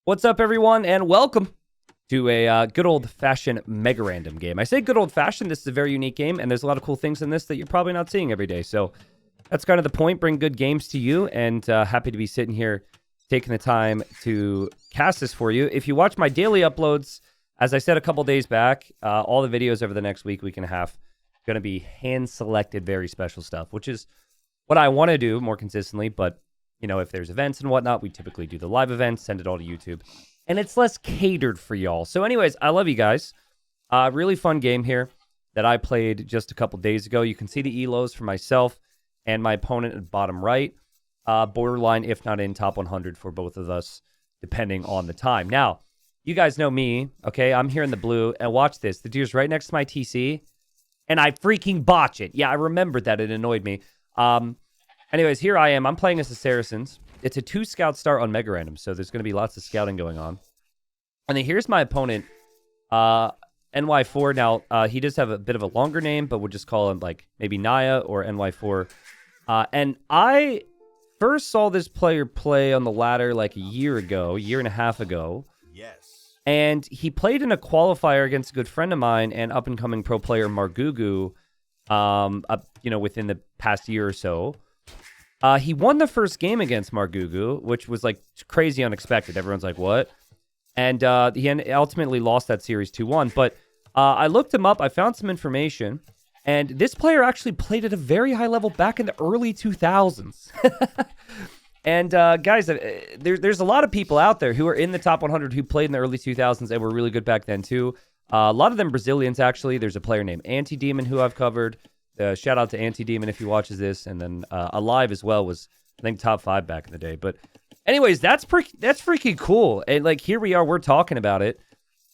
What's up, everyone, and welcome to a good old-fashioned Mega Random game. I say good old-fashioned. This is a very unique game, and there's a lot of cool things in this that you're probably not seeing every day. So that's kind of the point. Bring good games to you, and happy to be sitting here taking the time to cast this for you. If you watch my daily uploads, as I said a couple days back, all the videos over the next week and a half going to be hand-selected, very special stuff, which is what I want to do more consistently, but you know, if there's events and whatnot, we typically do the live events, send it all to YouTube. And it's less catered for y'all. So anyways, I love you guys. Really fun game here that I played just a couple days ago. You can see the elos for myself and my opponent at the bottom right. Borderline, if not in top 100 for both of us, depending on the time. Now, you guys know me, okay? I'm here in the blue. And watch this. The deer's right next to my TC. And I freaking botch it. Yeah, I remembered that. It annoyed me. Anyways, here I am. I'm playing as the Saracens. It's a 2-scout start on Mega Random, so there's going to be lots of scouting going on. And then here's my opponent, NY4. Now, he does have a bit of a longer name, but we'll just call him, like, maybe Naya or NY4. And I first saw this player play on the ladder, like, a year and a half ago. Yes. And he played in a qualifier against a good friend of mine and up-and-coming pro player Margugu, within the past year or so. He won the first game against Margugu, which was, like, crazy unexpected. Everyone's like, what? And he ultimately lost that series 2-1. But I looked him up. I found some information. And this player actually played at a very high level back in the early 2000s. And, guys, there's a lot of people out there who are in the top 100 who played in the early 2000s and were really good back then, too. A lot of them Brazilians, actually. There's a player named Anti-Demon who I've covered. Shout out to Anti-Demon if he watches this. And then Alive as well was, I think, top 5 back in the day. But anyways, that's freaking cool. And, like, here we are. We're talking about it.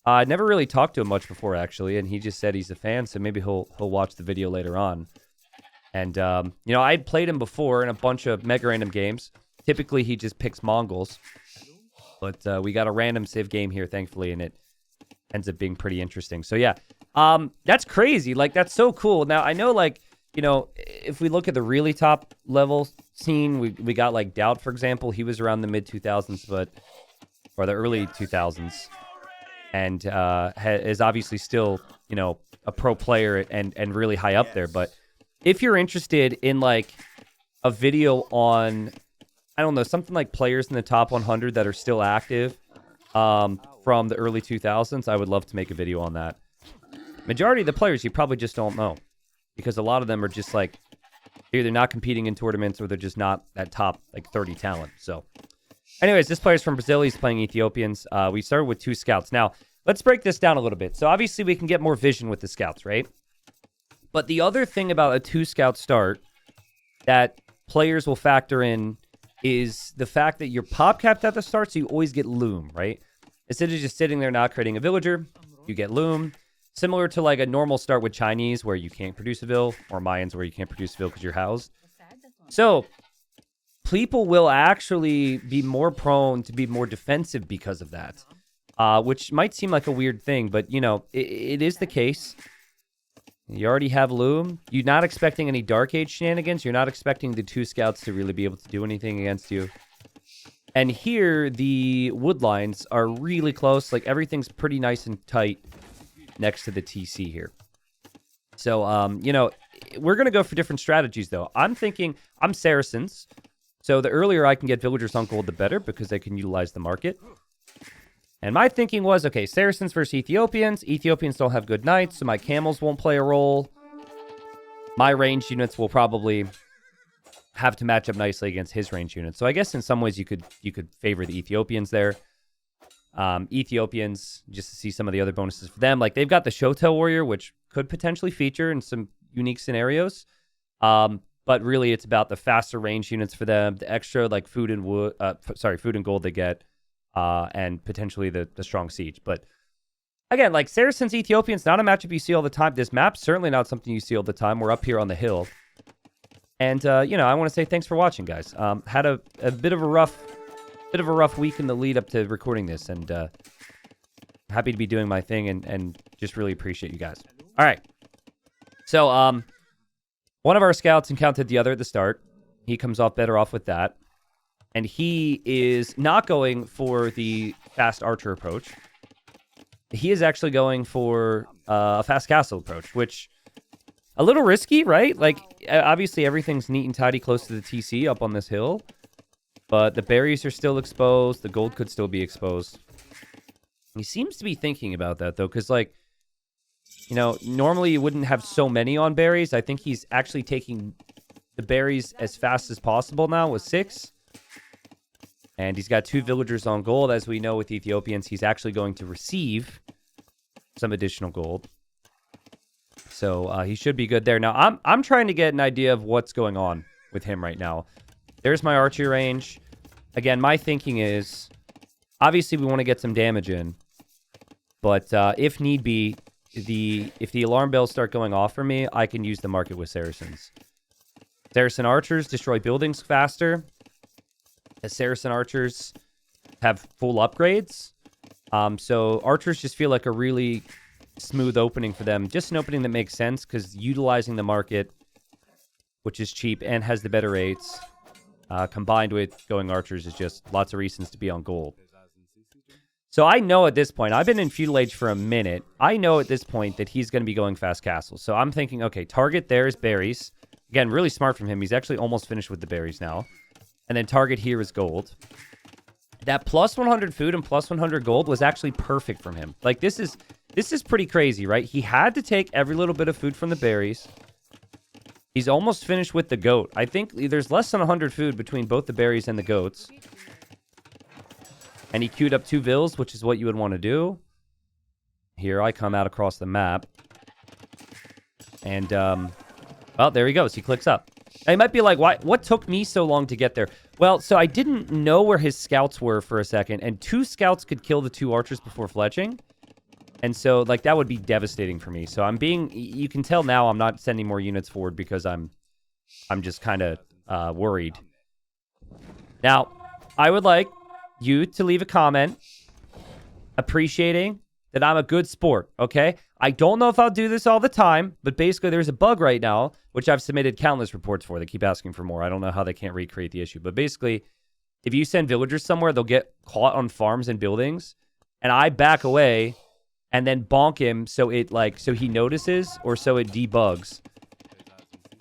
I never really talked to him much before, actually. And he just said he's a fan, so maybe he'll watch the video later on. And, I'd played him before in a bunch of Mega Random games. Typically, he just picks Mongols. But we got a random civ game here, thankfully, and it ends up being pretty interesting. So, yeah. That's crazy. Like, that's so cool. Now, I know, like, if we look at the really top level scene, we got, like, Doubt, for example. He was around the mid-2000s, or the early 2000s. And is obviously still, a pro player and really high up there. But if you're interested in, like, a video on, I don't know, something like players in the top 100 that are still active from the early 2000s, I would love to make a video on that. Majority of the players you probably just don't know because a lot of them are just like either not competing in tournaments or they're just not that top like 30 talent. So anyways, this player's from Brazil. He's playing Ethiopians. We started with 2 scouts. Now, let's break this down a little bit. So obviously we can get more vision with the scouts, right? But the other thing about a 2-scout start that players will factor in is the fact that you're pop capped at the start, so you always get loom, right? Instead of just sitting there not creating a villager, you get loom. Similar to like a normal start with Chinese where you can't produce a vill, or Mayans where you can't produce a vill because you're housed. So people will actually be more prone to be more defensive because of that, which might seem like a weird thing, but it is the case. You already have loom. You're not expecting any Dark Age shenanigans. You're not expecting the 2 scouts to really be able to do anything against you. And here the wood lines are really close. Like everything's pretty nice and tight next to the TC here. So, we're going to go for different strategies, though. I'm thinking I'm Saracens. So the earlier I can get villagers on gold, the better, because they can utilize the market. And my thinking was, okay, Saracens versus Ethiopians. Ethiopians don't have good knights, so my camels won't play a role. My ranged units will probably have to match up nicely against his ranged units. So I guess in some ways you could favor the Ethiopians there. Ethiopians, just to see some of the other bonuses for them. Like, they've got the Shotel Warrior, which could potentially feature in some unique scenarios. But really, it's about the faster range units for them, the extra, like, food and gold they get, and potentially the strong siege. But, again, like, Saracens, Ethiopians, not a matchup you see all the time. This map's certainly not something you see all the time. We're up here on the hill. And, I want to say thanks for watching, guys. Had a bit of a rough week in the lead up to recording this, and happy to be doing my thing and just really appreciate you guys. All right. So, one of our scouts encountered the other at the start. He comes off better off with that. And he is not going for the fast archer approach. He is actually going for a fast castle approach, which a little risky, right? Like, obviously everything's neat and tidy close to the TC up on this hill. But the berries are still exposed. The gold could still be exposed. He seems to be thinking about that, though, because, like, you know, normally you wouldn't have so many on berries. I think he's actually taking the berries as fast as possible now with 6. And he's got 2 villagers on gold. As we know with Ethiopians, he's actually going to receive some additional gold. So he should be good there. Now, I'm trying to get an idea of what's going on with him right now. There's my archery range. Again, my thinking is, obviously we want to get some damage in. But if need be, if the alarm bells start going off for me, I can use the market with Saracens. Saracen archers destroy buildings faster. The Saracen archers have full upgrades. So archers just feel like a really smooth opening for them. Just an opening that makes sense because utilizing the market, which is cheap and has the better rates, combined with going archers is just lots of reasons to be on gold. So I know at this point, I've been in feudal age for a minute. I know at this point that he's going to be going fast castle. So I'm thinking, okay, target there is berries. Again, really smart from him. He's actually almost finished with the berries now. And then target here is gold. That plus 100 food and plus 100 gold was actually perfect from him. Like, this is pretty crazy, right? He had to take every little bit of food from the berries. He's almost finished with the goat. I think there's less than 100 food between both the berries and the goats. And he queued up 2 vills, which is what you would want to do. Here I come out across the map. And, well, there he goes. He clicks up. Now, he might be like, why? What took me so long to get there? Well, so I didn't know where his scouts were for a second. And 2 scouts could kill the 2 archers before fletching. And so, like, that would be devastating for me. So I'm being... You can tell now I'm not sending more units forward because I'm just kind of worried. Now, I would like you to leave a comment appreciating that I'm a good sport, okay? I don't know if I'll do this all the time, but basically there's a bug right now, which I've submitted countless reports for. They keep asking for more. I don't know how they can't recreate the issue. But basically, if you send villagers somewhere, they'll get caught on farms and buildings, and I back away and then bonk him so he notices or so it debugs.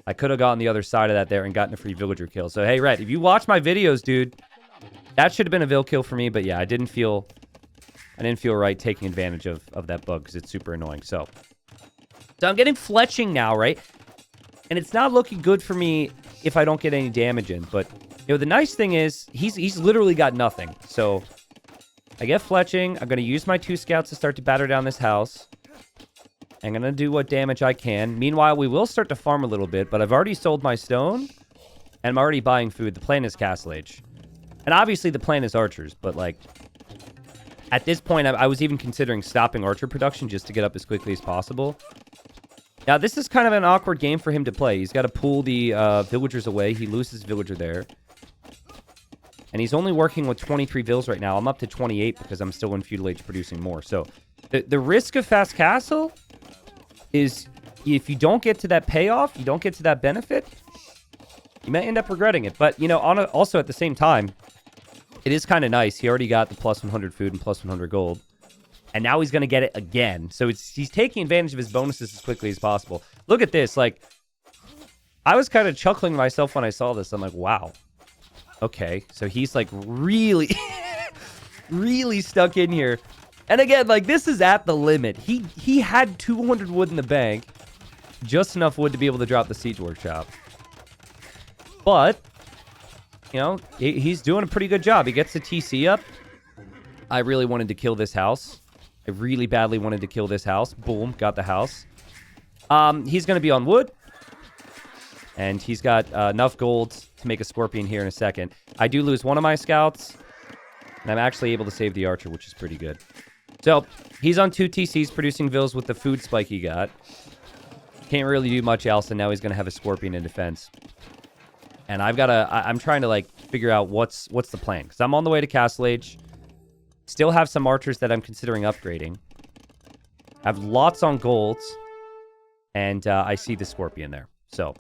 I could have gotten the other side of that there and gotten a free villager kill. So, hey, Red, if you watch my videos, dude, that should have been a vill kill for me. But yeah, I didn't feel right taking advantage of that bug because it's super annoying. So I'm getting fletching now, right? And it's not looking good for me if I don't get any damage in. But, you know, the nice thing is he's literally got nothing. So I get fletching. I'm going to use my 2 scouts to start to batter down this house. I'm going to do what damage I can. Meanwhile, we will start to farm a little bit, but I've already sold my stone, and I'm already buying food. The plan is Castle Age. And obviously the plan is archers, but, like, at this point, I was even considering stopping archer production just to get up as quickly as possible. Now, this is kind of an awkward game for him to play. He's got to pull the villagers away. He loses villager there. And he's only working with 23 vills right now. I'm up to 28 because I'm still in feudal age producing more. So the risk of fast castle is if you don't get to that payoff, you don't get to that benefit, you may end up regretting it. But, you know, also at the same time, it is kind of nice. He already got the plus 100 food and plus 100 gold. And now he's going to get it again. So he's taking advantage of his bonuses as quickly as possible. Look at this. Like, I was kind of chuckling myself when I saw this. I'm like, wow. Okay. So he's like really, really stuck in here. And again, like, this is at the limit. He had 200 wood in the bank. Just enough wood to be able to drop the siege workshop. But, you know, he's doing a pretty good job. He gets the TC up. I really wanted to kill this house. I really badly wanted to kill this house. Boom, got the house. He's going to be on wood. And he's got enough gold to make a scorpion here in a second. I do lose one of my scouts. And I'm actually able to save the archer, which is pretty good. So, he's on 2 TCs producing vills with the food spike he got. Can't really do much else, and now he's going to have a scorpion in defense. And I'm trying to, like, figure out what's the plan. Because I'm on the way to Castle Age. Still have some archers that I'm considering upgrading. Have lots on golds. And I see the scorpion there. So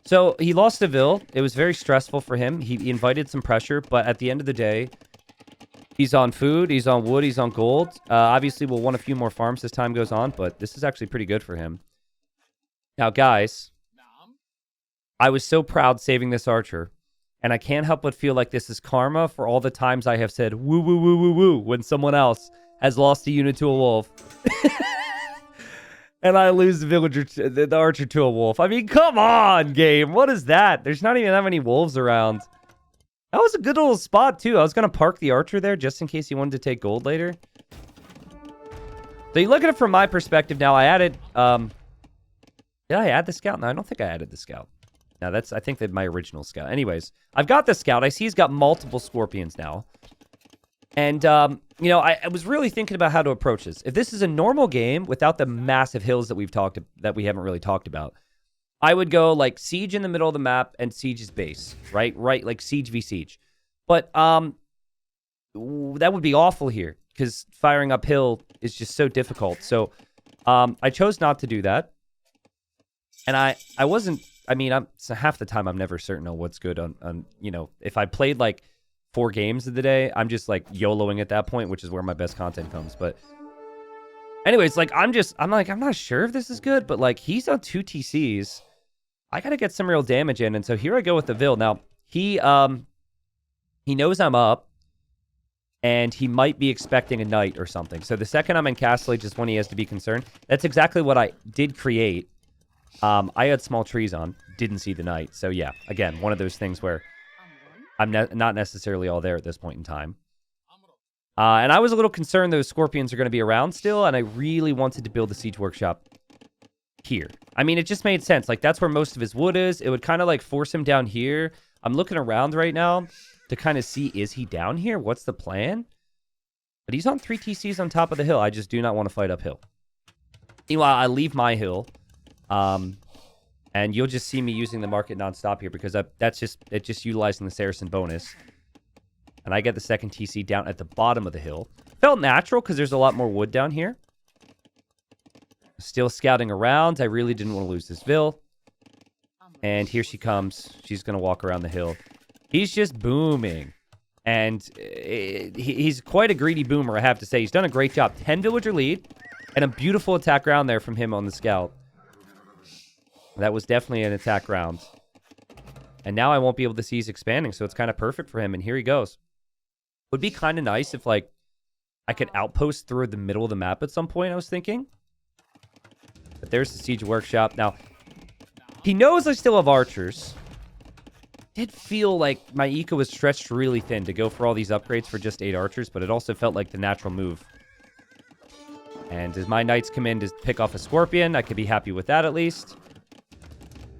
So he lost the Vil. It was very stressful for him. He invited some pressure, but at the end of the day, he's on food, he's on wood, he's on gold. Obviously, we'll want a few more farms as time goes on, but this is actually pretty good for him. Now, guys, I was so proud saving this archer, and I can't help but feel like this is karma for all the times I have said woo, woo, woo, woo, woo when someone else has lost a unit to a wolf. And I lose the villager, the archer to a wolf. I mean, come on, game. What is that? There's not even that many wolves around. That was a good little spot, too. I was going to park the archer there just in case he wanted to take gold later. So you look at it from my perspective now. I added... did I add the scout? No, I don't think I added the scout. No, that's, I think, that my original scout. Anyways, I've got the scout. I see he's got multiple scorpions now. And, you know, I was really thinking about how to approach this. If this is a normal game without the massive hills that we haven't really talked about, I would go like siege in the middle of the map and siege's base, right? Right, like siege v siege. But that would be awful here because firing uphill is just so difficult. So I chose not to do that. And I wasn't, I mean, so half the time I'm never certain on what's good on, you know, if I played like 4 games of the day, I'm just like YOLOing at that point, which is where my best content comes. But anyways, like I'm not sure if this is good, but like he's on 2 TCs. I got to get some real damage in. And so here I go with the Vil. Now he knows I'm up and he might be expecting a knight or something. So the second I'm in Castle Age is when he has to be concerned. That's exactly what I did create. I had small trees on, didn't see the knight. So yeah, again, one of those things where I'm not necessarily all there at this point in time. And I was a little concerned those scorpions are going to be around still, and I really wanted to build the siege workshop here. I mean, it just made sense. Like, that's where most of his wood is. It would kind of, like, force him down here. I'm looking around right now to kind of see, is he down here? What's the plan? But he's on 3 TCs on top of the hill. I just do not want to fight uphill. Meanwhile, I leave my hill. And you'll just see me using the market nonstop here because it's just utilizing the Saracen bonus. And I get the second TC down at the bottom of the hill. Felt natural because there's a lot more wood down here. Still scouting around. I really didn't want to lose this Vil. And here she comes. She's going to walk around the hill. He's just booming. And he's quite a greedy boomer, I have to say. He's done a great job. 10 villager lead. And a beautiful attack round there from him on the scout. That was definitely an attack round. And now I won't be able to see he's expanding, so it's kind of perfect for him. And here he goes. Would be kind of nice if, like, I could outpost through the middle of the map at some point, I was thinking. But there's the siege workshop. Now, he knows I still have archers. Did feel like my eco was stretched really thin to go for all these upgrades for just 8 archers, but it also felt like the natural move. And as my knights come in to pick off a scorpion, I could be happy with that at least.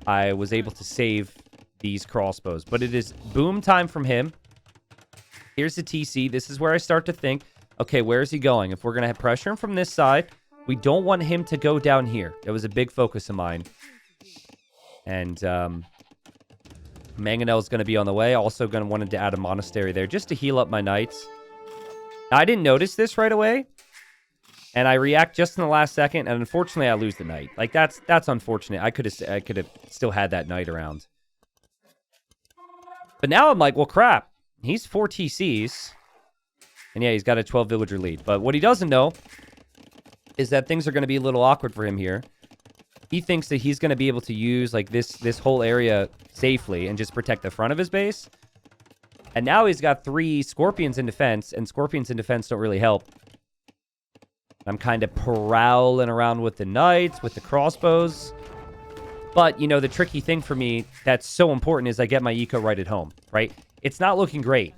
I was able to save these crossbows. But it is boom time from him. Here's the TC. This is where I start to think, okay, where is he going? If we're going to have pressure him from this side, we don't want him to go down here. It was a big focus of mine. And Mangonel is going to be on the way. Also going to want to add a monastery there just to heal up my knights. Now, I didn't notice this right away. And I react just in the last second, and unfortunately, I lose the knight. Like, that's unfortunate. I could have still had that knight around. But now I'm like, well, crap. He's 4 TCs. And yeah, he's got a 12 villager lead. But what he doesn't know is that things are going to be a little awkward for him here. He thinks that he's going to be able to use, like, this whole area safely and just protect the front of his base. And now he's got 3 scorpions in defense, and scorpions in defense don't really help. I'm kind of prowling around with the knights, with the crossbows. But, you know, the tricky thing for me that's so important is I get my eco right at home, right? It's not looking great.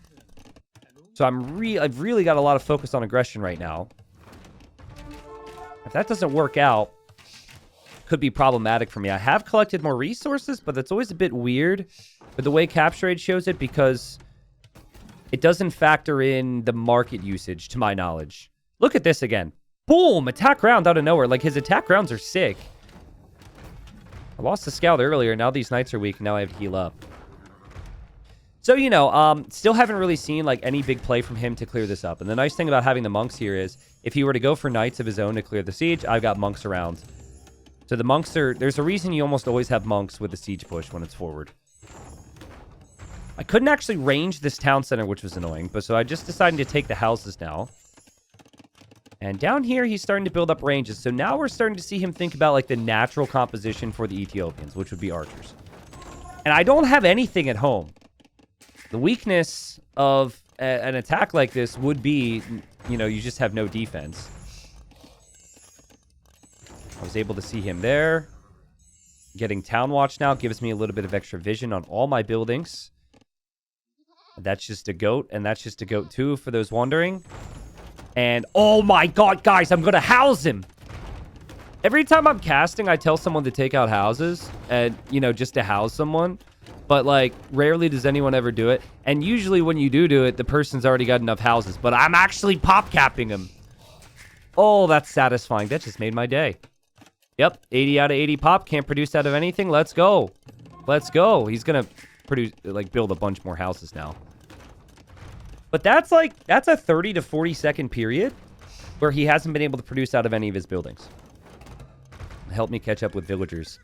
So I've really got a lot of focus on aggression right now. If that doesn't work out, it could be problematic for me. I have collected more resources, but that's always a bit weird with the way Capture Aid shows it because it doesn't factor in the market usage, to my knowledge. Look at this again. Boom! Attack round out of nowhere. Like, his attack rounds are sick. I lost the scout earlier. Now these knights are weak. Now I have to heal up. So, you know, still haven't really seen, like, any big play from him to clear this up. And the nice thing about having the monks here is, if he were to go for knights of his own to clear the siege, I've got monks around. So the monks are... There's a reason you almost always have monks with a siege push when it's forward. I couldn't actually range this town center, which was annoying. But so I just decided to take the houses now. And down here, he's starting to build up ranges. So now we're starting to see him think about, like, the natural composition for the Ethiopians, which would be archers. And I don't have anything at home. The weakness of an attack like this would be, you know, you just have no defense. I was able to see him there. Getting Town Watch now gives me a little bit of extra vision on all my buildings. That's just a goat, and that's just a goat too, for those wondering. And, oh my god, guys, I'm going to house him. Every time I'm casting, I tell someone to take out houses and, you know, just to house someone. But, like, rarely does anyone ever do it. And usually when you do it, the person's already got enough houses. But I'm actually pop-capping him. Oh, that's satisfying. That just made my day. Yep, 80 out of 80 pop. Can't produce out of anything. Let's go. Let's go. He's going to produce, like, build a bunch more houses now. But that's a 30 to 40 second period where he hasn't been able to produce out of any of his buildings. Help me catch up with villagers.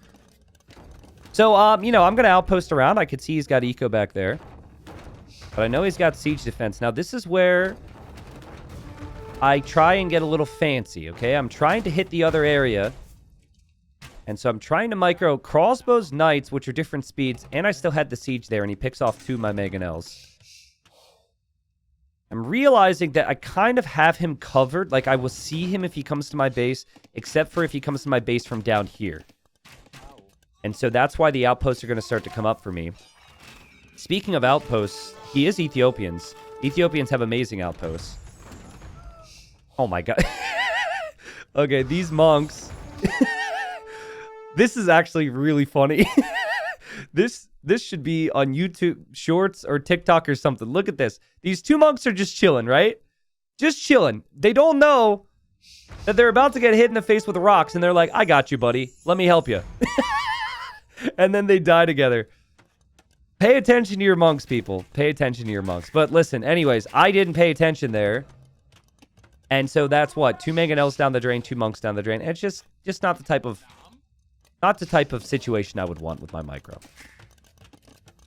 So, you know, I'm going to outpost around. I could see he's got eco back there. But I know he's got siege defense. Now, this is where I try and get a little fancy, okay? I'm trying to hit the other area. And so I'm trying to micro crossbows, knights, which are different speeds. And I still had the siege there, and he picks off 2 of my mangonels. I'm realizing that I kind of have him covered. Like, I will see him if he comes to my base, except for if he comes to my base from down here. And so that's why the outposts are going to start to come up for me. Speaking of outposts, he is Ethiopians. Ethiopians have amazing outposts. Oh my god. Okay, these monks. This is actually really funny. This should be on YouTube Shorts or TikTok or something. Look at this. These 2 monks are just chilling, right? Just chilling. They don't know that they're about to get hit in the face with rocks, and they're like, I got you, buddy. Let me help you. And then they die together. Pay attention to your monks, people. Pay attention to your monks. But listen, anyways, I didn't pay attention there. And so that's what? 2 mangonels down the drain, 2 monks down the drain. And it's just not the type of situation I would want with my micro.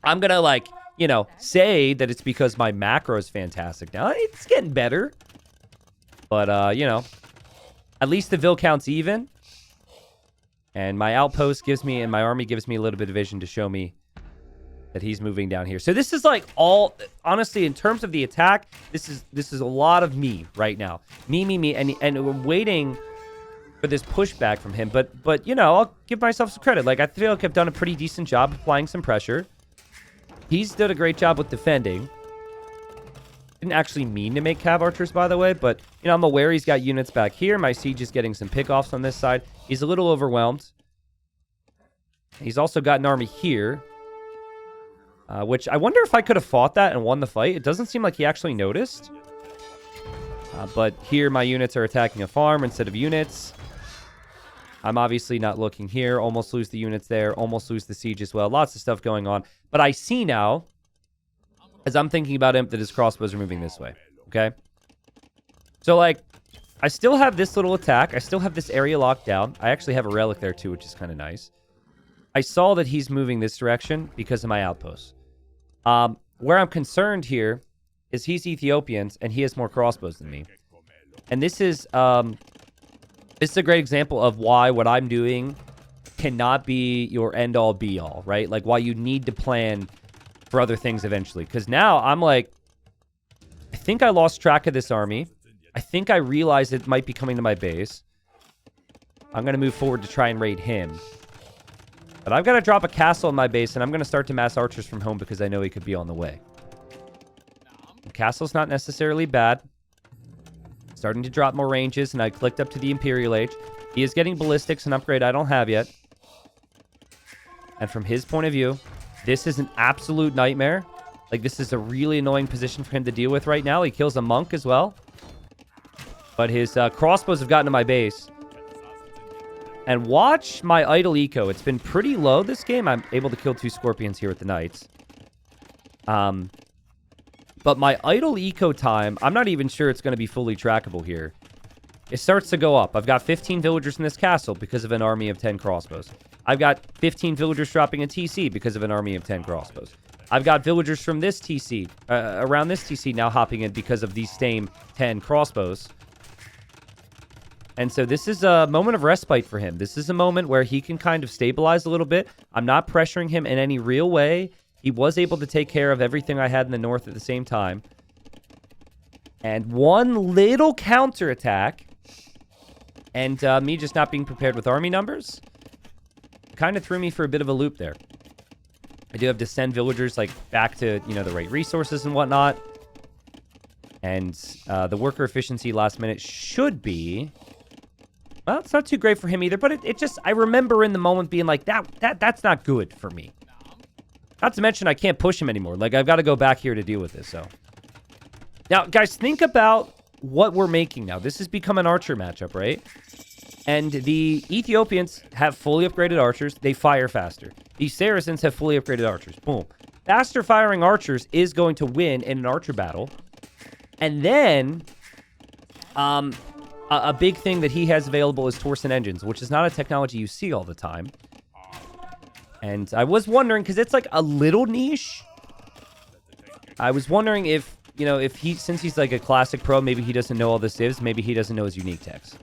I'm gonna, like, you know, say that it's because my macro is fantastic now. It's getting better. But, you know, at least the Vil count's even. And my outpost gives me, and my army gives me a little bit of vision to show me that he's moving down here. So this is like all, honestly, in terms of the attack, this is a lot of me right now. Me. And we're waiting for this pushback from him. But, you know, I'll give myself some credit. Like, I feel like I've done a pretty decent job applying some pressure. He's done a great job with defending. Didn't actually mean to make cav archers, by the way, but, you know, I'm aware he's got units back here. My siege is getting some pickoffs on this side. He's a little overwhelmed. He's also got an army here, which I wonder if I could have fought that and won the fight. It doesn't seem like he actually noticed. But here my units are attacking a farm instead of units. I'm obviously not looking here. Almost lose the units there. Almost lose the siege as well. Lots of stuff going on. But I see now, as I'm thinking about him, that his crossbows are moving this way. Okay? So, like, I still have this little attack. I still have this area locked down. I actually have a relic there, too, which is kind of nice. I saw that he's moving this direction because of my outposts. Where I'm concerned here is he's Ethiopians, and he has more crossbows than me. And this is a great example of why what I'm doing cannot be your end-all, be-all, right? Like, why you need to plan for other things eventually. Because now I'm like, I think I lost track of this army. I think I realized it might be coming to my base. I'm going to move forward to try and raid him. But I've got to drop a castle in my base, and I'm going to start to mass archers from home because I know he could be on the way. The castle's not necessarily bad. Starting to drop more ranges, and I clicked up to the Imperial Age. He is getting ballistics, an upgrade I don't have yet. And from his point of view, this is an absolute nightmare. Like, this is a really annoying position for him to deal with right now. He kills a monk as well. But his crossbows have gotten to my base. And watch my idle eco. It's been pretty low this game. I'm able to kill 2 scorpions here with the knights. But my idle eco time, I'm not even sure it's going to be fully trackable here. it starts to go up. I've got 15 villagers in this castle because of an army of 10 crossbows. I've got 15 villagers dropping a TC because of an army of 10 crossbows. I've got villagers from this TC, around this TC now hopping in because of these same 10 crossbows. And so this is a moment of respite for him. This is a moment where he can kind of stabilize a little bit. I'm not pressuring him in any real way. He was able to take care of everything I had in the north at the same time. And one little counterattack, and me just not being prepared with army numbers, kind of threw me for a bit of a loop there. I do have to send villagers like back to, you know, the right resources and whatnot. And the worker efficiency last minute should be... Well, it's not too great for him either, but it just... I remember in the moment being like, that's not good for me. Not to mention I can't push him anymore. Like, I've got to go back here to deal with this, so... Now, guys, think about what we're making now. This has become an archer matchup, right? And the Ethiopians have fully upgraded archers. They fire faster. The Saracens have fully upgraded archers. Boom. Faster firing archers is going to win in an archer battle. And then, a big thing that he has available is Torsen engines, which is not a technology you see all the time. And I was wondering, because it's like a little niche. I was wondering if, you know, if he, since he's like a classic pro, maybe he doesn't know all this is. Maybe he doesn't know his unique text.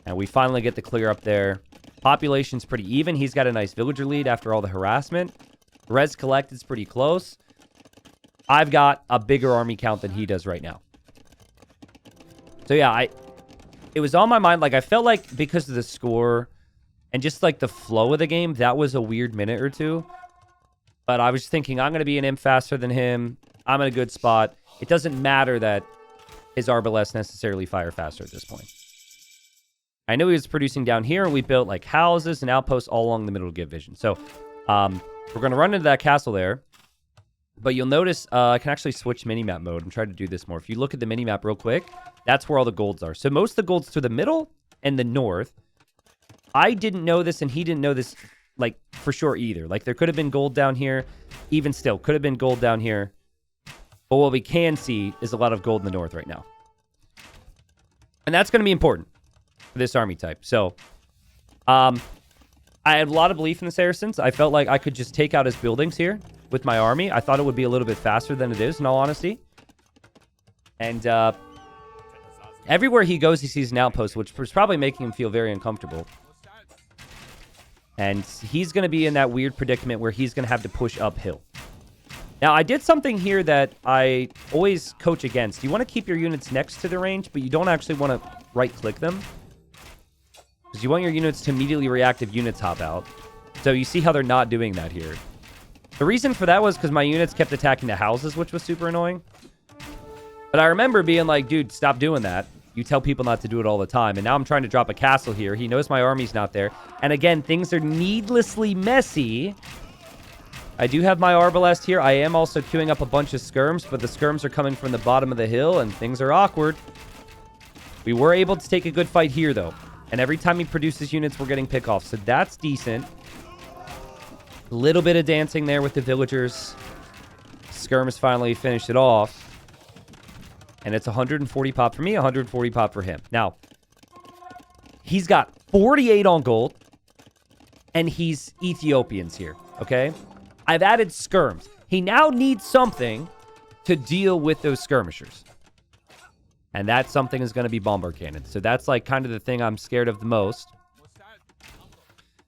And we finally get the clear up there. Population's pretty even. He's got a nice villager lead after all the harassment. Res collected's pretty close. I've got a bigger army count than he does right now. So yeah, it was on my mind. Like, I felt like because of the score and just like the flow of the game, that was a weird minute or two. But I was thinking, I'm going to be an imp faster than him. I'm in a good spot. It doesn't matter that his arbalest necessarily fire faster at this point. I knew he was producing down here, and we built like houses and outposts all along the middle to give vision. So we're going to run into that castle there. But you'll notice I can actually switch minimap mode and try to do this more. If you look at the minimap real quick, that's where all the golds are. So most of the golds to the middle and the north. I didn't know this, and he didn't know this, like, for sure either. Like, there could have been gold down here. Even still, could have been gold down here. But what we can see is a lot of gold in the north right now. And that's going to be important for this army type. So, I had a lot of belief in the Saracens. I felt like I could just take out his buildings here with my army. I thought it would be a little bit faster than it is, in all honesty. And everywhere he goes, he sees an outpost, which was probably making him feel very uncomfortable. And he's going to be in that weird predicament where he's going to have to push uphill. Now, I did something here that I always coach against. You want to keep your units next to the range, but you don't actually want to right-click them. Because you want your units to immediately react if units hop out. So you see how they're not doing that here. The reason for that was because my units kept attacking the houses, which was super annoying. But I remember being like, dude, stop doing that. You tell people not to do it all the time. And now I'm trying to drop a castle here. He knows my army's not there. And again, things are needlessly messy. I do have my arbalest here. I am also queuing up a bunch of skirms, but the skirms are coming from the bottom of the hill, and things are awkward. We were able to take a good fight here, though. And every time he produces units, we're getting pick-offs. So that's decent. A little bit of dancing there with the villagers. Skirms finally finished it off. And it's 140 pop for me, 140 pop for him. Now, he's got 48 on gold. And he's Ethiopians here, okay? I've added skirms. He now needs something to deal with those skirmishers. And that something is going to be bombard cannons. So that's like kind of the thing I'm scared of the most.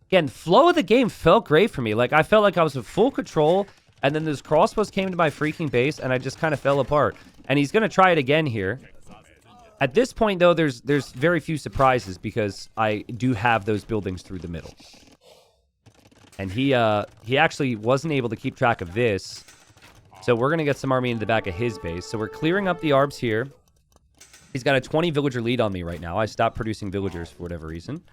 Again, flow of the game felt great for me. Like, I felt like I was in full control. And then those crossbows came to my freaking base, and I just kind of fell apart. And he's going to try it again here. At this point, though, there's very few surprises because I do have those buildings through the middle. And he actually wasn't able to keep track of this. So we're going to get some army into the back of his base. So we're clearing up the arbs here. He's got a 20 villager lead on me right now. I stopped producing villagers for whatever reason.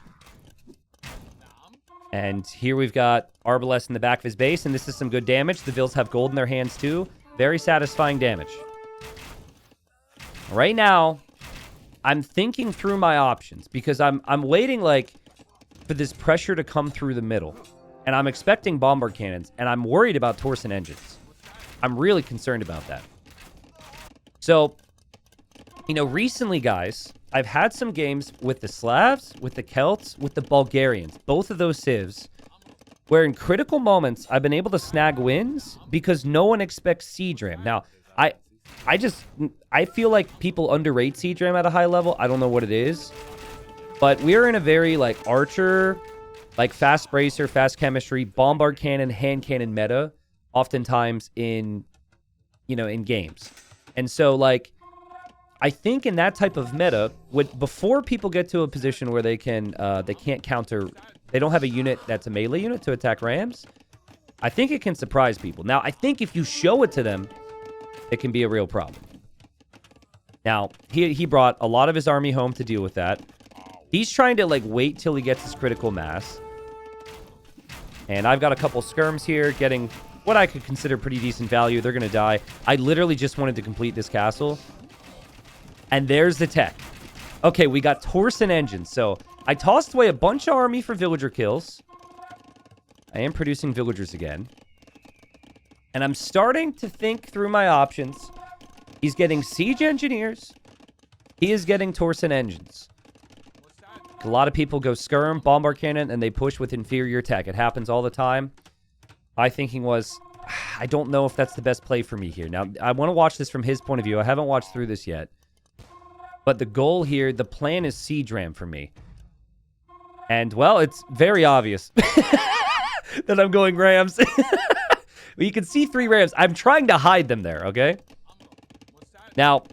And here we've got arbalest in the back of his base. And this is some good damage. The Vills have gold in their hands too. Very satisfying damage. Right now, I'm thinking through my options. Because I'm waiting like for this pressure to come through the middle. And I'm expecting bombard cannons. And I'm worried about Torsen engines. I'm really concerned about that. So, You know, recently, guys, I've had some games with the Slavs, with the Celts, with the Bulgarians. Both of those civs, where in critical moments, I've been able to snag wins because no one expects Siege Ram. Now, I feel like people underrate Siege Ram at a high level. I don't know what it is. But we're in a very, like, archer, like, fast bracer, fast chemistry, bombard cannon, hand cannon meta, oftentimes in, you know, in games. And so, like, I think in that type of meta, before people get to a position where they can't counter, they don't have a unit that's a melee unit to attack rams, I think it can surprise people. Now, I think if you show it to them, it can be a real problem. Now, he brought a lot of his army home to deal with that. He's trying to, like, wait till he gets his critical mass. And I've got a couple skirms here, getting what I could consider pretty decent value. They're going to die. I literally just wanted to complete this castle. And there's the tech. Okay, we got Torsen engines. So I tossed away a bunch of army for villager kills. I am producing villagers again. And I'm starting to think through my options. He's getting siege engineers. He is getting Torsen engines. A lot of people go skirm, bombard cannon, and they push with inferior tech. It happens all the time. My thinking was, I don't know if that's the best play for me here. Now, I want to watch this from his point of view. I haven't watched through this yet. But the goal here, the plan is siege ram for me. And, well, it's very obvious that I'm going rams. You can see 3 rams. I'm trying to hide them there, okay? Now,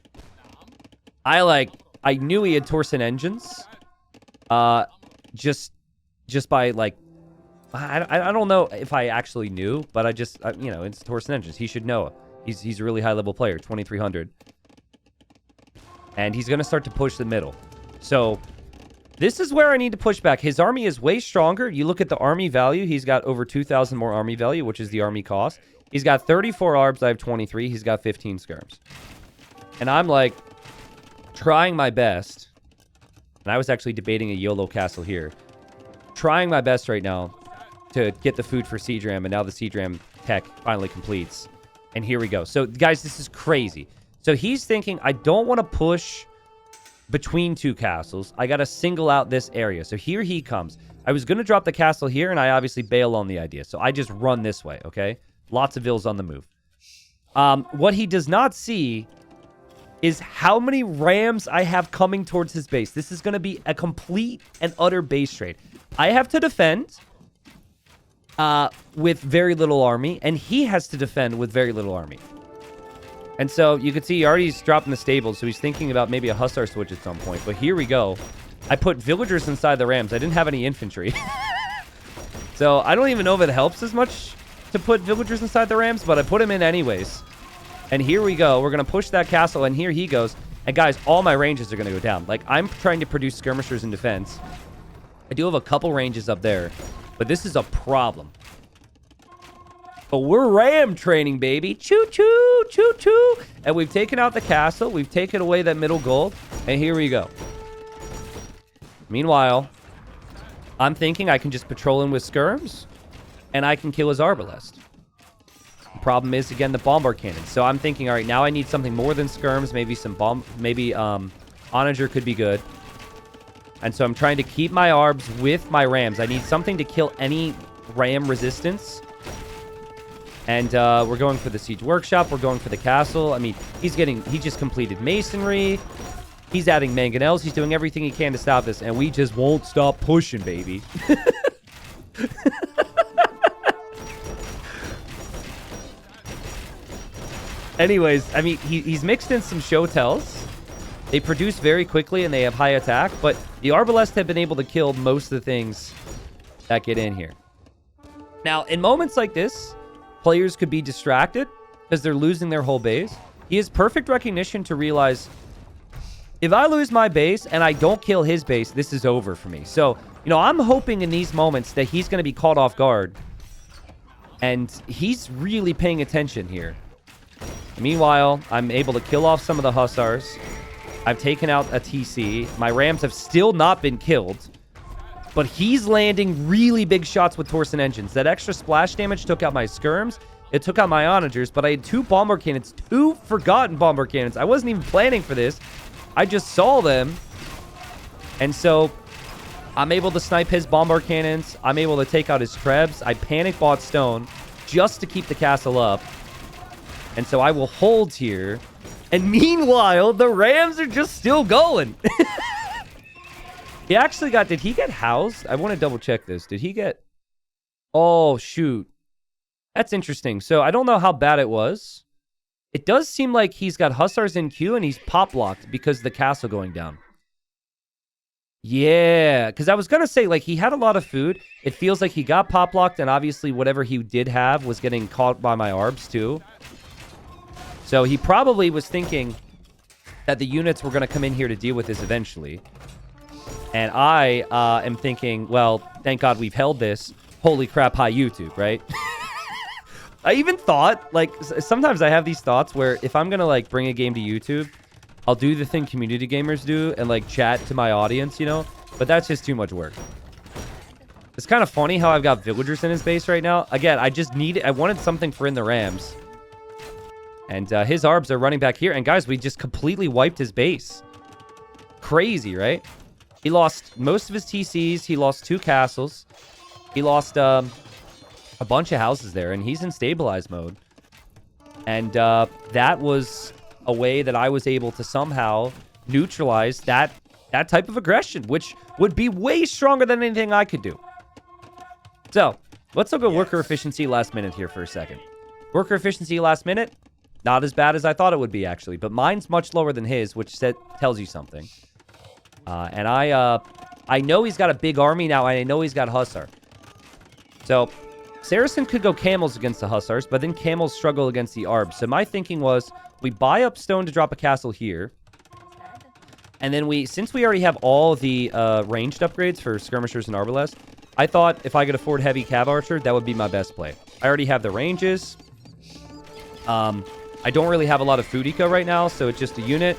I knew he had Torsen engines. Just by, like, I don't know if I actually knew, but you know, it's Torsen engines. He should know. He's a really high-level player, 2,300. And he's going to start to push the middle. So, this is where I need to push back. His army is way stronger. You look at the army value. He's got over 2,000 more army value, which is the army cost. He's got 34 arbs. I have 23. He's got 15 skirms. And I'm, like, trying my best. And I was actually debating a YOLO castle here. Trying my best right now to get the food for Siege Ram. And now the Siege Ram tech finally completes. And here we go. So, guys, this is crazy. So he's thinking, I don't want to push between 2 castles. I got to single out this area. So here he comes. I was going to drop the castle here, and I obviously bail on the idea. So I just run this way, okay? Lots of vills on the move. What he does not see is how many rams I have coming towards his base. This is going to be a complete and utter base trade. I have to defend with very little army, and he has to defend with very little army. And so you can see he's dropping the stables, so he's thinking about maybe a hussar switch at some point. But here we go. I put villagers inside the rams. I didn't have any infantry. So I don't even know if it helps as much to put villagers inside the rams, but I put them in anyways. And here we go. We're going to push that castle, and here he goes. And guys, all my ranges are going to go down. Like, I'm trying to produce skirmishers in defense. I do have a couple ranges up there, but this is a problem. But we're ram training, baby. Choo-choo, choo-choo. And we've taken out the castle. We've taken away that middle gold. And here we go. Meanwhile, I'm thinking I can just patrol in with skirms, and I can kill his arbalest. The problem is, again, the bombard cannon. So I'm thinking, all right, now I need something more than skirms. Maybe onager could be good. And so I'm trying to keep my arbs with my rams. I need something to kill any ram resistance. And we're going for the siege workshop. We're going for the castle. I mean, he just completed masonry. He's adding mangonels. He's doing everything he can to stop this. And we just won't stop pushing, baby. Anyways, I mean, he's mixed in some show tells. They produce very quickly and they have high attack. But the arbalest have been able to kill most of the things that get in here. Now, in moments like this, players could be distracted because they're losing their whole base. He has perfect recognition to realize, if I lose my base and I don't kill his base, this is over for me. So, you know, I'm hoping in these moments that he's going to be caught off guard. And he's really paying attention here. Meanwhile, I'm able to kill off some of the hussars. I've taken out a TC. My rams have still not been killed. But he's landing really big shots with Torsen engines. That extra splash damage took out my skirms. It took out my onagers. But I had 2 bombard cannons. 2 forgotten bombard cannons. I wasn't even planning for this. I just saw them. And so I'm able to snipe his bombard cannons. I'm able to take out his trebs. I panic bought stone just to keep the castle up. And so I will hold here. And meanwhile, the Rams are just still going. He actually got... Did he get housed? I want to double check this. Did he get... Oh, shoot. That's interesting. So I don't know how bad it was. It does seem like he's got Hussars in queue and he's pop-locked because of the castle going down. Yeah, because I was going to say, like, he had a lot of food. It feels like he got pop-locked, and obviously whatever he did have was getting caught by my arbs, too. So he probably was thinking that the units were going to come in here to deal with this eventually. And I am thinking, well, thank God we've held this. Holy crap, hi, YouTube, right? I even thought, like, sometimes I have these thoughts where if I'm going to, like, bring a game to YouTube, I'll do the thing community gamers do and, like, chat to my audience, you know? But that's just too much work. It's kind of funny how I've got villagers in his base right now. Again, I wanted something for in the Rams. And his arbs are running back here. And, guys, we just completely wiped his base. Crazy, right? He lost most of his TCs. He lost 2 castles. He lost a bunch of houses there. And he's in stabilized mode. And that was a way that I was able to somehow neutralize that type of aggression, which would be way stronger than anything I could do. So, let's look at worker efficiency last minute here for a second. Worker efficiency last minute, not as bad as I thought it would be, actually. But mine's much lower than his, which tells you something. And I know he's got a big army now, and I know he's got Hussar. So, Saracen could go camels against the Hussars, but then camels struggle against the Arbs. So my thinking was, we buy up stone to drop a castle here. And then since we already have all the ranged upgrades for skirmishers and arbalests, I thought if I could afford heavy cav archer, that would be my best play. I already have the ranges. I don't really have a lot of food eco right now, so it's just a unit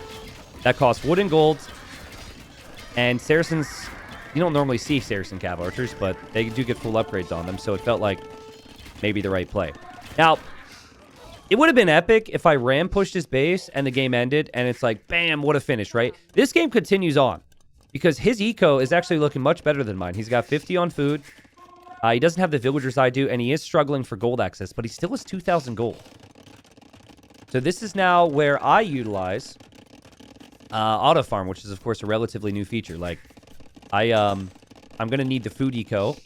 that costs wood and gold. And Saracens, you don't normally see Saracen cav archers, but they do get full upgrades on them, so it felt like maybe the right play. Now, it would have been epic if I ram pushed his base and the game ended, and it's like, bam, what a finish, right? This game continues on, because his eco is actually looking much better than mine. He's got 50 on food. He doesn't have the villagers I do, and he is struggling for gold access, but he still has 2,000 gold. So this is now where I utilize auto farm, which is, of course, a relatively new feature. Like, I'm going to need the food eco.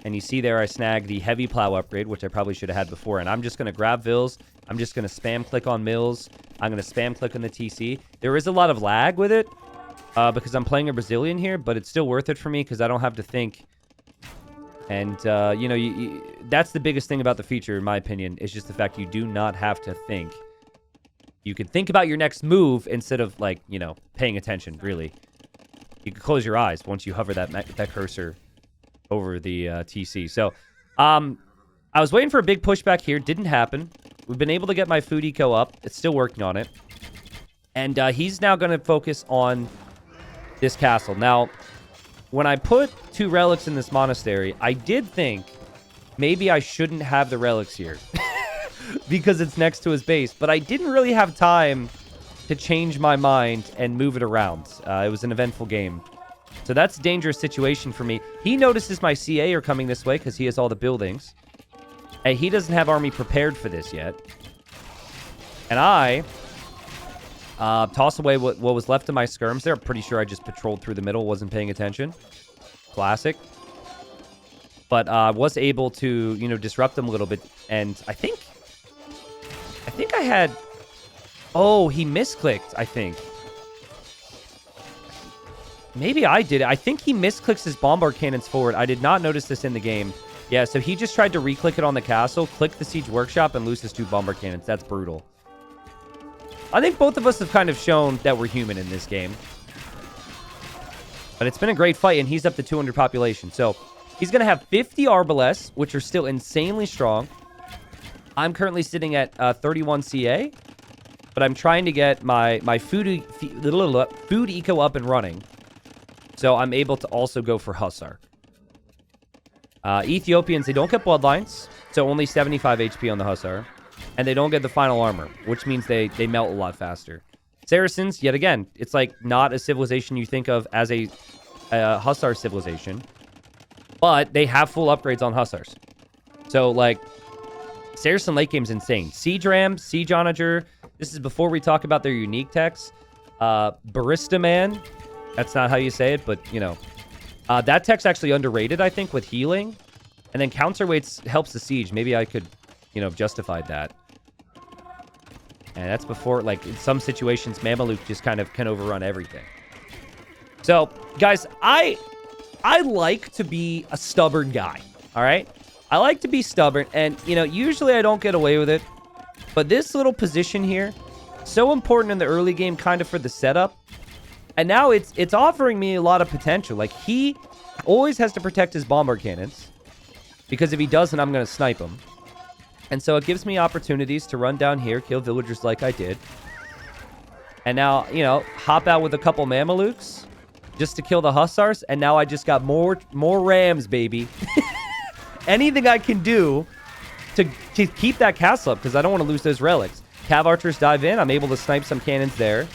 And you see there I snagged the heavy plow upgrade, which I probably should have had before. And I'm just going to grab vills. I'm just going to spam click on mills. I'm going to spam click on the TC. There is a lot of lag with it because I'm playing a Brazilian here, but it's still worth it for me because I don't have to think. And, you know, that's the biggest thing about the feature, in my opinion, is just the fact you do not have to think. You can think about your next move instead of, like, you know, paying attention, really. You can close your eyes once you hover that cursor over the TC. So, I was waiting for a big pushback here. Didn't happen. We've been able to get my food eco up. It's still working on it. And he's now going to focus on this castle. Now, when I put 2 relics in this monastery, I did think maybe I shouldn't have the relics here. Because it's next to his base. But I didn't really have time to change my mind and move it around. It was an eventful game. So that's a dangerous situation for me. He notices my CA are coming this way because he has all the buildings. And he doesn't have army prepared for this yet. And I toss away what was left of my skirms there. I'm pretty sure I just patrolled through the middle, wasn't paying attention. Classic. But was able to, you know, disrupt them a little bit. And I think I had... Oh, he misclicked, I think. Maybe I did it. I think he misclicks his bombard cannons forward. I did not notice this in the game. Yeah, so he just tried to re-click it on the castle, click the siege workshop, and lose his 2 bombard cannons. That's brutal. I think both of us have kind of shown that we're human in this game. But it's been a great fight, and he's up to 200 population. So he's going to have 50 arbalests, which are still insanely strong. I'm currently sitting at 31 CA. But I'm trying to get my food eco up and running. So I'm able to also go for Hussar. Ethiopians, they don't get bloodlines. So only 75 HP on the Hussar. And they don't get the final armor, which means they melt a lot faster. Saracens, yet again, it's like not a civilization you think of as a Hussar civilization, but they have full upgrades on Hussars. So, like, Saracen late game's insane. Siege Ram, Siege Onager. This is before we talk about their unique techs. Barista Man. That's not how you say it, but, you know. That tech's actually underrated, I think, with healing. And then counterweights helps the siege. Maybe I could, you know, have justified that. And that's before, like, in some situations, Mameluke just kind of can overrun everything. So, guys, I like to be a stubborn guy, all right? I like to be stubborn, and, you know, usually I don't get away with it. But this little position here, so important in the early game, kind of for the setup. And now it's offering me a lot of potential. Like, he always has to protect his bombard cannons, because if he doesn't, I'm going to snipe him. And so it gives me opportunities to run down here, kill villagers like I did. And now, you know, hop out with a couple Mamelukes just to kill the Hussars. And now I just got more Rams, baby. Anything I can do to keep that castle up, because I don't want to lose those relics. Cav archers dive in. I'm able to snipe some cannons there.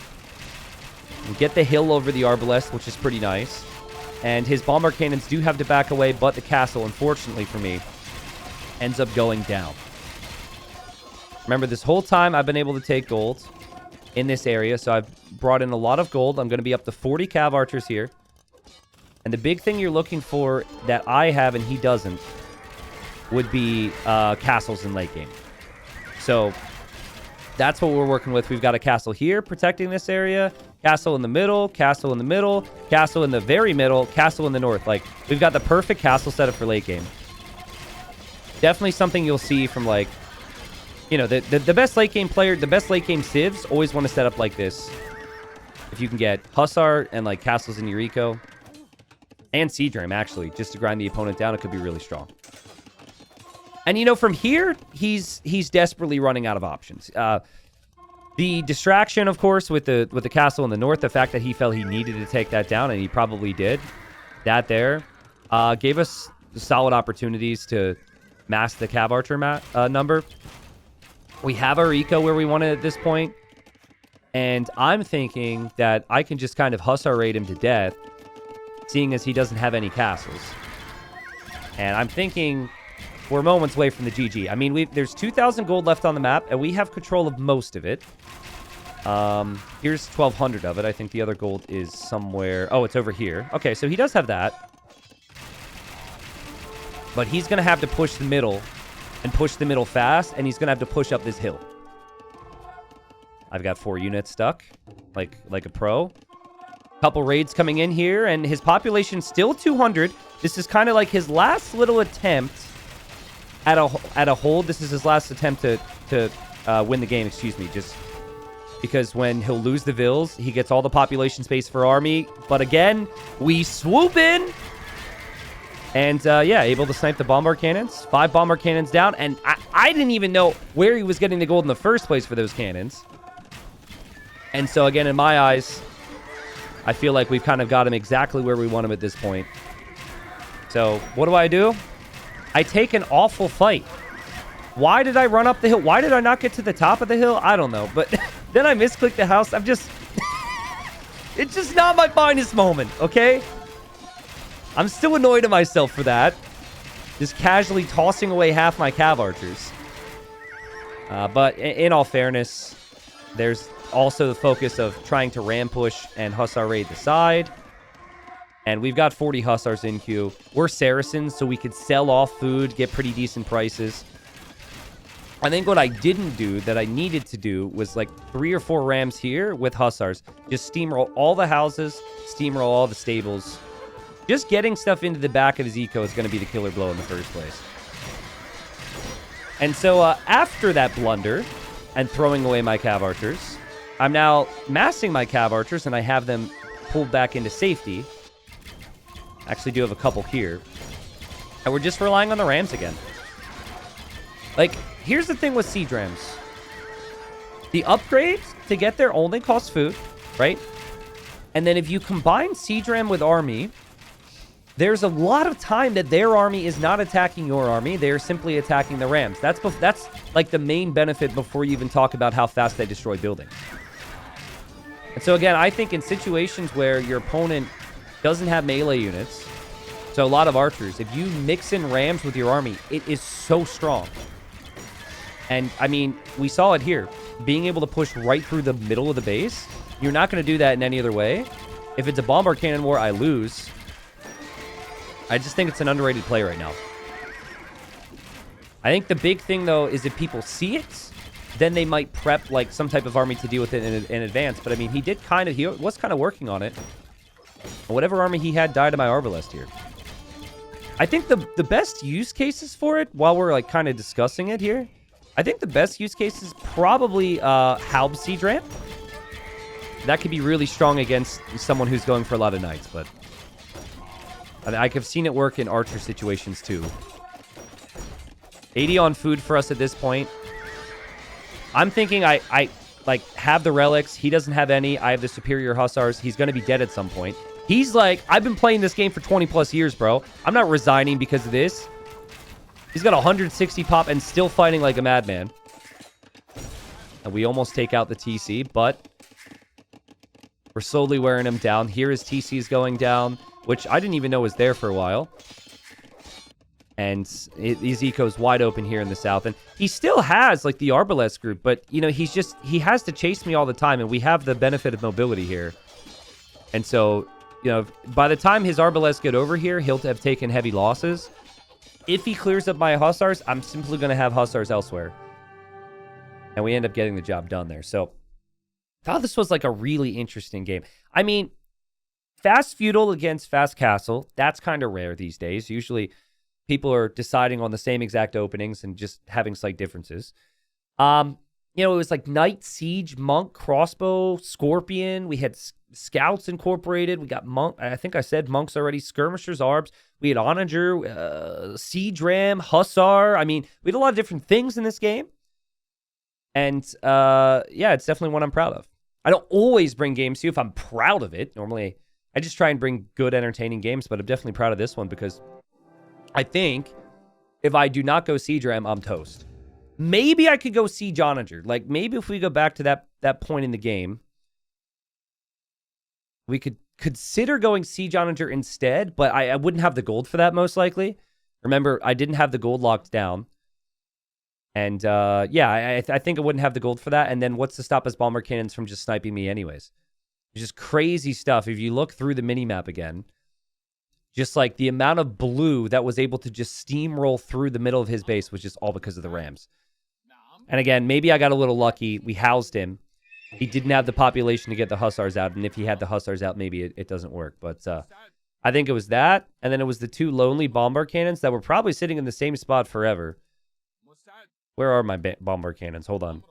And get the hill over the Arbalest, which is pretty nice. And his bomber cannons do have to back away, but the castle, unfortunately for me, ends up going down. Remember, this whole time I've been able to take gold in this area, so I've brought in a lot of gold. I'm going to be up to 40 cav archers here. And the big thing you're looking for that I have and he doesn't would be castles in late game. So that's what we're working with. We've got a castle here protecting this area, castle in the middle, castle in the middle, castle in the very middle, castle in the north. Like, we've got the perfect castle setup for late game. Definitely something you'll see from, like, you know, the best late game player, the best late game civs always want to set up like this. If you can get Hussar and, like, castles in your eco. And Siege Ram, actually, just to grind the opponent down, it could be really strong. And, you know, from here, he's desperately running out of options. The distraction, of course, with the castle in the north, the fact that he felt he needed to take that down, and he probably did. That there gave us solid opportunities to mask the cav archer number. We have our eco where we want it at this point. And I'm thinking that I can just kind of Hussar raid him to death, seeing as he doesn't have any castles. And I'm thinking we're moments away from the GG. I mean, there's 2,000 gold left on the map, and we have control of most of it. Here's 1,200 of it. I think the other gold is somewhere. Oh, it's over here. Okay, so he does have that. But he's going to have to push the middle, and push the middle fast, and he's going to have to push up this hill. I've got 4 units stuck, like a pro. Couple raids coming in here, and his population's still 200. This is kind of like his last little attempt at a hold. This is his last attempt to win the game, excuse me, just because when he'll lose the vills, he gets all the population space for army. But again, we swoop in. And, yeah, able to snipe the bombard cannons. 5 bombard cannons down. And I didn't even know where he was getting the gold in the first place for those cannons. And so, again, in my eyes, I feel like we've kind of got him exactly where we want him at this point. So, what do? I take an awful fight. Why did I run up the hill? Why did I not get to the top of the hill? I don't know. But then I misclicked the house. I'm just... It's just not my finest moment, okay? I'm still annoyed at myself for that. Just casually tossing away half my cav archers. But in all fairness, there's also the focus of trying to ram push and Hussar raid the side. And we've got 40 Hussars in queue. We're Saracens, so we could sell off food, get pretty decent prices. I think what I didn't do that I needed to do was like 3 or 4 rams here with Hussars. Just steamroll all the houses, steamroll all the stables. Just getting stuff into the back of his eco is going to be the killer blow in the first place. And so after that blunder and throwing away my cav archers, I'm now massing my cav archers, and I have them pulled back into safety. Actually do have a couple here. And we're just relying on the rams again. Like, here's the thing with siege rams. The upgrades to get there only cost food, right? And then if you combine siege ram with army, there's a lot of time that their army is not attacking your army. They're simply attacking the rams. That's like the main benefit before you even talk about how fast they destroy buildings. And so again, I think in situations where your opponent doesn't have melee units, so a lot of archers, if you mix in rams with your army, it is so strong. And I mean, we saw it here. Being able to push right through the middle of the base, you're not going to do that in any other way. If it's a bombard cannon war, I lose. I just think it's an underrated play right now. I think the big thing, though, is if people see it, then they might prep like some type of army to deal with it in advance. But I mean, he was kind of working on it. Whatever army he had died to my Arbalest here. I think the best use cases for it, while we're like kind of discussing it here, I think the best use case is probably Halb Siege Ramp. That could be really strong against someone who's going for a lot of knights, but I've seen it work in archer situations too. 80 on food for us at this point. I'm thinking I like have the relics. He doesn't have any. I have the superior hussars. He's going to be dead at some point. He's like, I've been playing this game for 20 plus years, bro. I'm not resigning because of this. He's got 160 pop and still fighting like a madman. And we almost take out the TC, but we're slowly wearing him down. Here his TC is going down, which I didn't even know was there for a while. And his eco's wide open here in the south. And he still has, like, the Arbalest group. But, you know, he has to chase me all the time. And we have the benefit of mobility here. And so, you know, by the time his Arbalest get over here, he'll have taken heavy losses. If he clears up my Hussars, I'm simply going to have Hussars elsewhere. And we end up getting the job done there. So, I thought this was, like, a really interesting game. I mean, fast feudal against fast castle, that's kind of rare these days. Usually people are deciding on the same exact openings and just having slight differences. You know, it was like knight, siege, monk, crossbow, scorpion. We had scouts incorporated. We got monk. I think I said monks already. Skirmishers, arbs. We had onager, siege ram, hussar. I mean, we had a lot of different things in this game. And yeah, it's definitely one I'm proud of. I don't always bring games to you if I'm proud of it. Normally, I just try and bring good, entertaining games, but I'm definitely proud of this one because I think if I do not go Siege Ram, I'm toast. Maybe I could go Siege Onager. Like, maybe if we go back to that point in the game, we could consider going Siege Onager instead, but I wouldn't have the gold for that, most likely. Remember, I didn't have the gold locked down. And, yeah, I think I wouldn't have the gold for that. And then what's to stop us bomber cannons from just sniping me anyways? It's just crazy stuff. If you look through the minimap again, just like the amount of blue that was able to just steamroll through the middle of his base was just all because of the Rams. And again, maybe I got a little lucky. We housed him. He didn't have the population to get the Hussars out. And if he had the Hussars out, maybe it doesn't work. But I think it was that. And then it was the two lonely bombard cannons that were probably sitting in the same spot forever. Where are my bombard cannons? Hold on.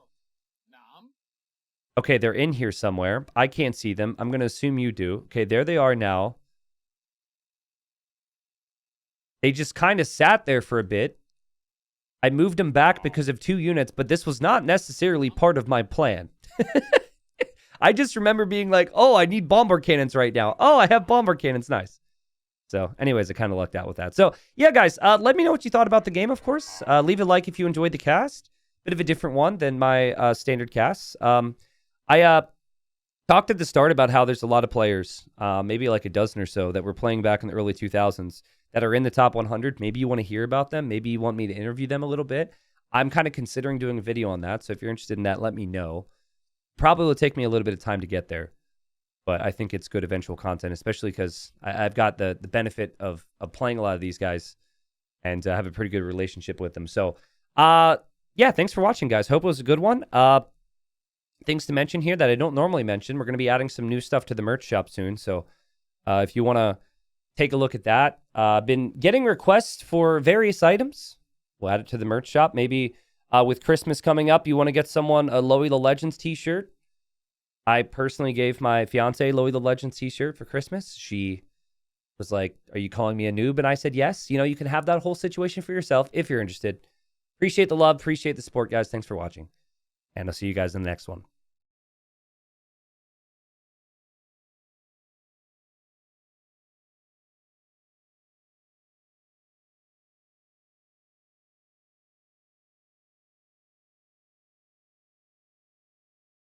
Okay, they're in here somewhere. I can't see them. I'm going to assume you do. Okay, there they are now. They just kind of sat there for a bit. I moved them back because of 2 units, but this was not necessarily part of my plan. I just remember being like, oh, I need bombard cannons right now. Oh, I have bombard cannons. Nice. So anyways, I kind of lucked out with that. So yeah, guys, let me know what you thought about the game, of course. Leave a like if you enjoyed the cast. Bit of a different one than my standard casts. I talked at the start about how there's a lot of players, maybe like a dozen or so, that were playing back in the early 2000s that are in the top 100. Maybe you want to hear about them. Maybe you want me to interview them a little bit. I'm kind of considering doing a video on that. So if you're interested in that, let me know. Probably will take me a little bit of time to get there, but I think it's good eventual content, especially because I've got the benefit of playing a lot of these guys and have a pretty good relationship with them. So, yeah, thanks for watching, guys. Hope it was a good one. Things to mention here that I don't normally mention. We're going to be adding some new stuff to the merch shop soon. So if you want to take a look at that, I've been getting requests for various items. We'll add it to the merch shop. Maybe with Christmas coming up, you want to get someone a Loey the Legends t-shirt. I personally gave my fiance Loey the Legends t-shirt for Christmas. She was like, are you calling me a noob? And I said, yes. You know, you can have that whole situation for yourself if you're interested. Appreciate the love. Appreciate the support, guys. Thanks for watching. And I'll see you guys in the next one.